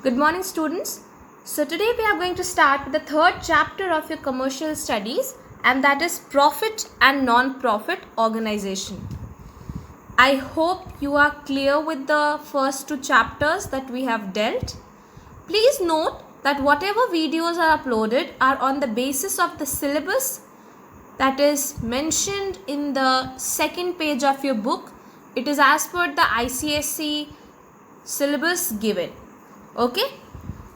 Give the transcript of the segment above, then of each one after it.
Good morning, students. So today we are going to start with the third chapter of your commercial studies, and that is profit and non-profit organization. I hope you are clear with the first two chapters that we have dealt. Please note that whatever videos are uploaded are on the basis of the syllabus that is mentioned in the second page of your book. It is as per the ICSE syllabus given. Okay,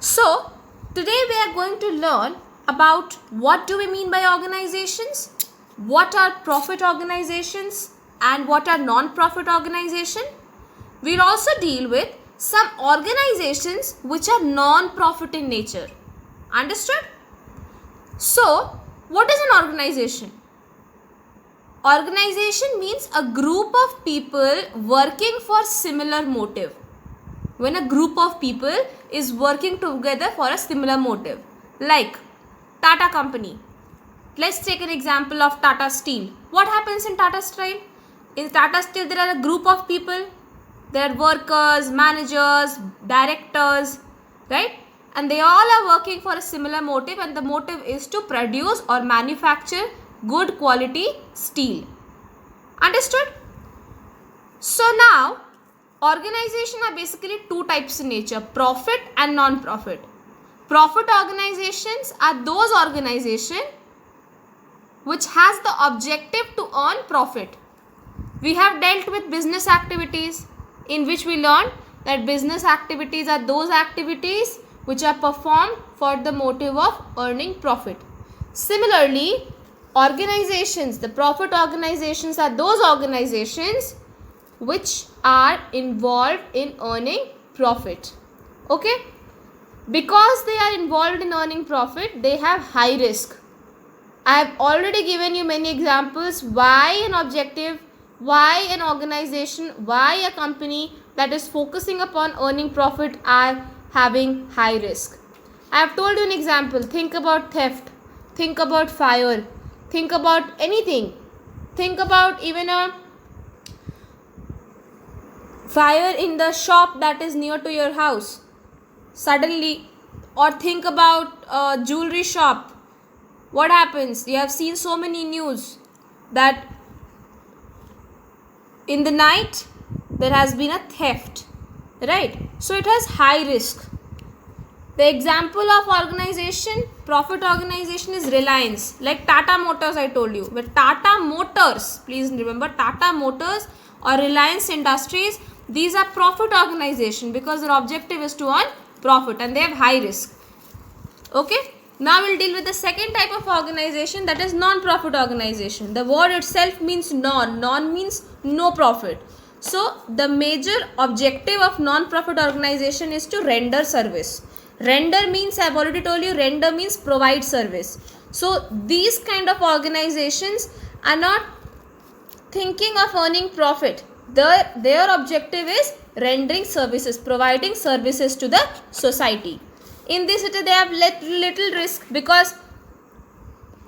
so today we are going to learn about what do we mean by organizations, what are profit organizations and what are non-profit organization. We'll also deal with some organizations which are non-profit in nature. Understood? So what is an organization? Organization means a group of people working for similar motive. When a group of people is working together for a similar motive, like Tata company. Let's take an example of Tata Steel. What happens in Tata Steel? In Tata Steel there are a group of people. There are workers, managers, directors, right? And they all are working for a similar motive, and the motive is to produce or manufacture good quality steel. Understood? So now, organization are basically two types in nature, profit and non-profit. Profit organizations are those organizations which has the objective to earn profit. We have dealt with business activities, in which we learned that business activities are those activities which are performed for the motive of earning profit. Similarly, organizations, the profit organizations are those organizations which are involved in earning profit. Okay, because they are involved in earning profit, they have high risk. I have already given you many examples why an objective, why an organization, why a company that is focusing upon earning profit are having high risk. I have told you an example. Think about theft, think about fire, think about anything, think about even a fire in the shop that is near to your house suddenly, or think about a jewelry shop. What happens? You have seen so many news that in the night there has been a theft, right? So it has high risk. The example of organization, profit organization, is Reliance, like Tata Motors. I told you, but Tata Motors, please remember, Tata Motors or Reliance Industries, these are profit organization because their objective is to earn profit and they have high risk. Okay, now we'll deal with the second type of organization, that is non-profit organization. The word itself means non means no profit. So the major objective of non-profit organization is to render service. Render means, I have already told you, render means provide service. So these kind of organizations are not thinking of earning profit. Their objective is rendering services, providing services to the society. In this they have little risk because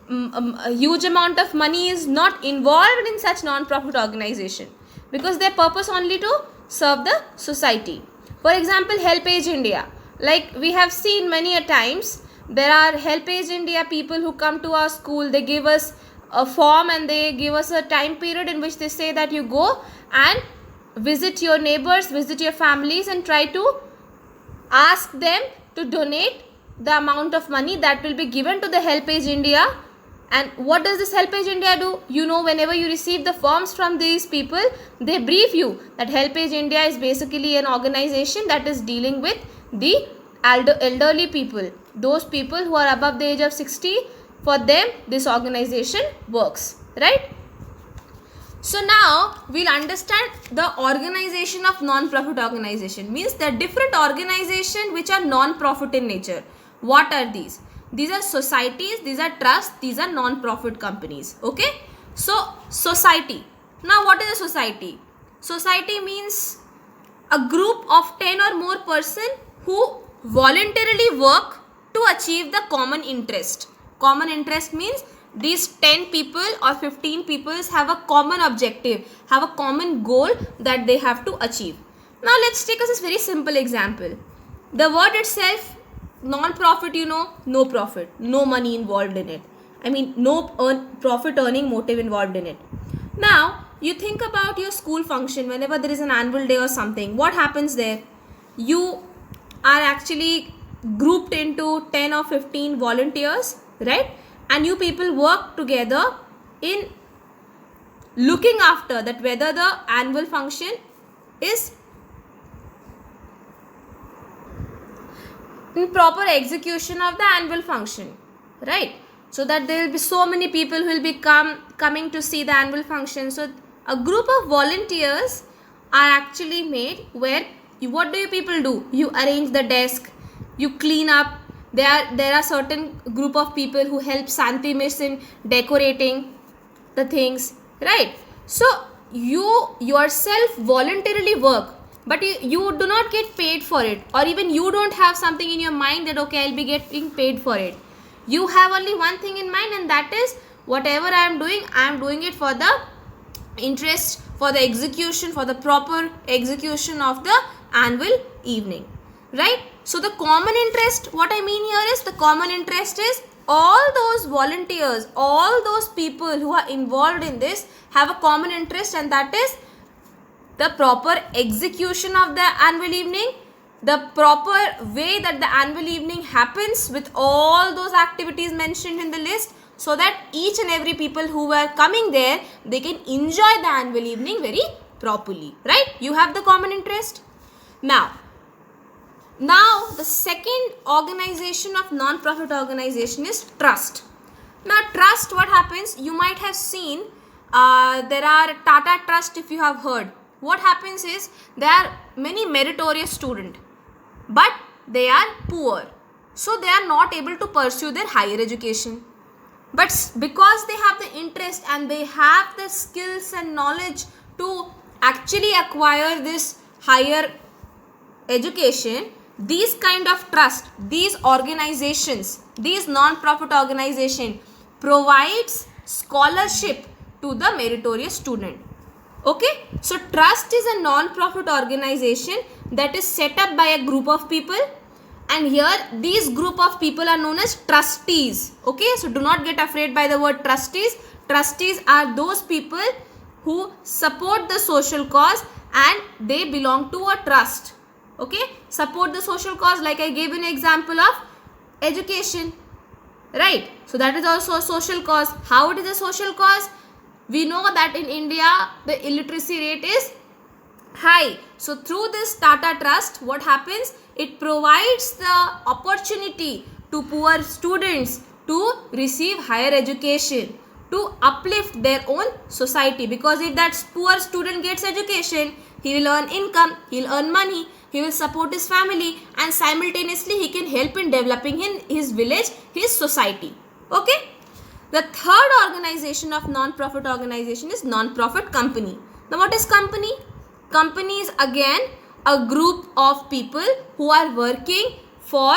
a huge amount of money is not involved in such non-profit organization, because their purpose only to serve the society. For example, HelpAge India. Like we have seen many a times, there are HelpAge India people who come to our school. They give us a form and they give us a time period in which they say that you go and visit your neighbors, visit your families and try to ask them to donate the amount of money that will be given to the HelpAge India. And what does this HelpAge India do? You know, whenever you receive the forms from these people, they brief you that HelpAge India is basically an organization that is dealing with the elderly people, those people who are above the age of 60. For them this organization works, right? So now we'll understand the organization of non-profit organization. Means there are different organizations which are non-profit in nature. What are these? These are societies, these are trusts, these are non-profit companies. Okay, so society. Now what is a society? Society means a group of 10 or more persons who voluntarily work to achieve the common interest. Common interest means these 10 people or 15 people have a common objective, have a common goal that they have to achieve. Now let's take us a very simple example. The word itself, non-profit, no profit, no money involved in it. I mean, no profit earning motive involved in it. Now, you think about your school function whenever there is an annual day or something. What happens there? You are actually grouped into 10 or 15 volunteers, right? And you people work together in looking after that whether the annual function is in proper execution of the annual function, right? So that there will be so many people who will be coming to see the annual function. So a group of volunteers are actually made where what do you people do? You arrange the desk, you clean up. There are certain group of people who help Santi Miss in decorating the things, right? So you yourself voluntarily work, but you do not get paid for it, or even you don't have something in your mind that okay, I'll be getting paid for it. You have only one thing in mind, and that is whatever I am doing it for the interest, for the execution, for the proper execution of the annual evening, right? So the common interest, what I mean here is the common interest is all those volunteers, all those people who are involved in this have a common interest, and that is the proper execution of the annual evening, the proper way that the annual evening happens with all those activities mentioned in the list, so that each and every people who were coming there, they can enjoy the annual evening very properly, right? You have the common interest. Now the second organization of non-profit organization is trust. Now trust, what happens, you might have seen there are Tata Trust, if you have heard. What happens is there are many meritorious students, but they are poor, so they are not able to pursue their higher education. But because they have the interest and they have the skills and knowledge to actually acquire this higher education, these kind of trust, these organizations, these non-profit organization provides scholarship to the meritorious student. Okay, so trust is a non-profit organization that is set up by a group of people, and here these group of people are known as trustees. Okay, so do not get afraid by the word trustees. Trustees are those people who support the social cause and they belong to a trust. Okay, support the social cause, like I gave an example of education, right? So that is also a social cause. How it is a social cause? We know that in India the illiteracy rate is high. So through this Tata Trust, what happens? It provides the opportunity to poor students to receive higher education, to uplift their own society. Because if that poor student gets education, he will earn income, he will earn money, he will support his family, and simultaneously he can help in developing in his village, his society. Okay. The third organization of non-profit organization is non-profit company. Now what is company? Company is again a group of people who are working for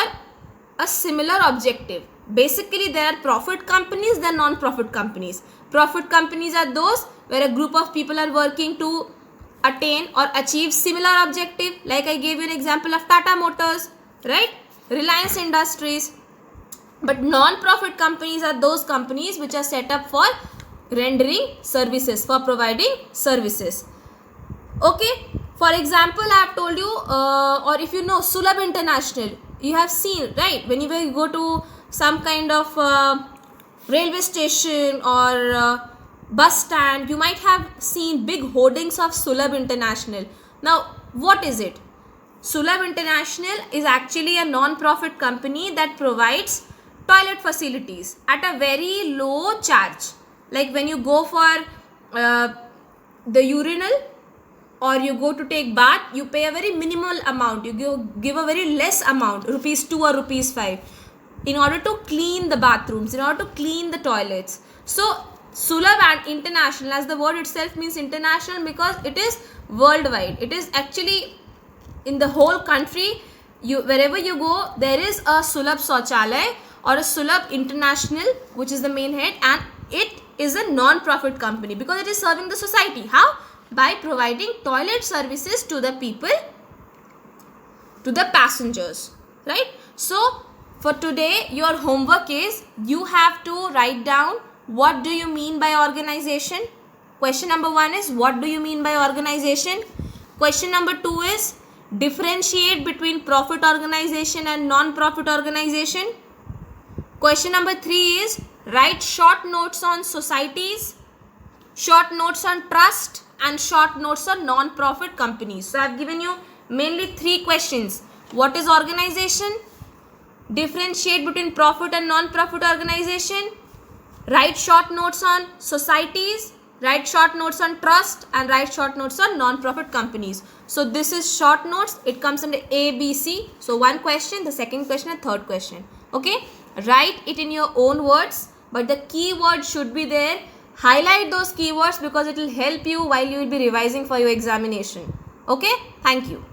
a similar objective. Basically there are profit companies, there are non-profit companies. Profit companies are those where a group of people are working to attain or achieve similar objective, like I gave you an example of Tata Motors, right? Reliance Industries. But non-profit companies are those companies which are set up for rendering services, for providing services. Okay, for example, I have told you, or if you know Sulabh International, you have seen, right? Whenever you go to some kind of railway station or bus stand, you might have seen big hoardings of Sulabh International. Now, what is it? Sulabh International is actually a non-profit company that provides toilet facilities at a very low charge. Like when you go for the urinal or you go to take bath, you pay a very minimal amount. You give a very less amount, rupees 2 or rupees 5, in order to clean the bathrooms, in order to clean the toilets. So Sulabh International, as the word itself means international, because it is worldwide. It is actually in the whole country. Wherever you go, there is a Sulabh Sauchalay or a Sulabh International, which is the main head, and it is a non-profit company because it is serving the society. How? By providing toilet services to the people to the passengers, right? So for today your homework is you have to write down what do you mean by organization. Question number 1 is what do you mean by organization. Question number 2 is differentiate between profit organization and non-profit organization. Question number 3 is write short notes on societies, short notes on trust, and short notes on non-profit companies. So I have given you mainly 3 questions. What is organization? Differentiate between profit and non-profit organization. Write short notes on societies, write short notes on trust, and write short notes on non-profit companies. So this is short notes. It comes under A, B, C. So one question, the second question, and third question. Okay. Write it in your own words, but the keyword should be there. Highlight those keywords because it will help you while you will be revising for your examination. Okay. Thank you.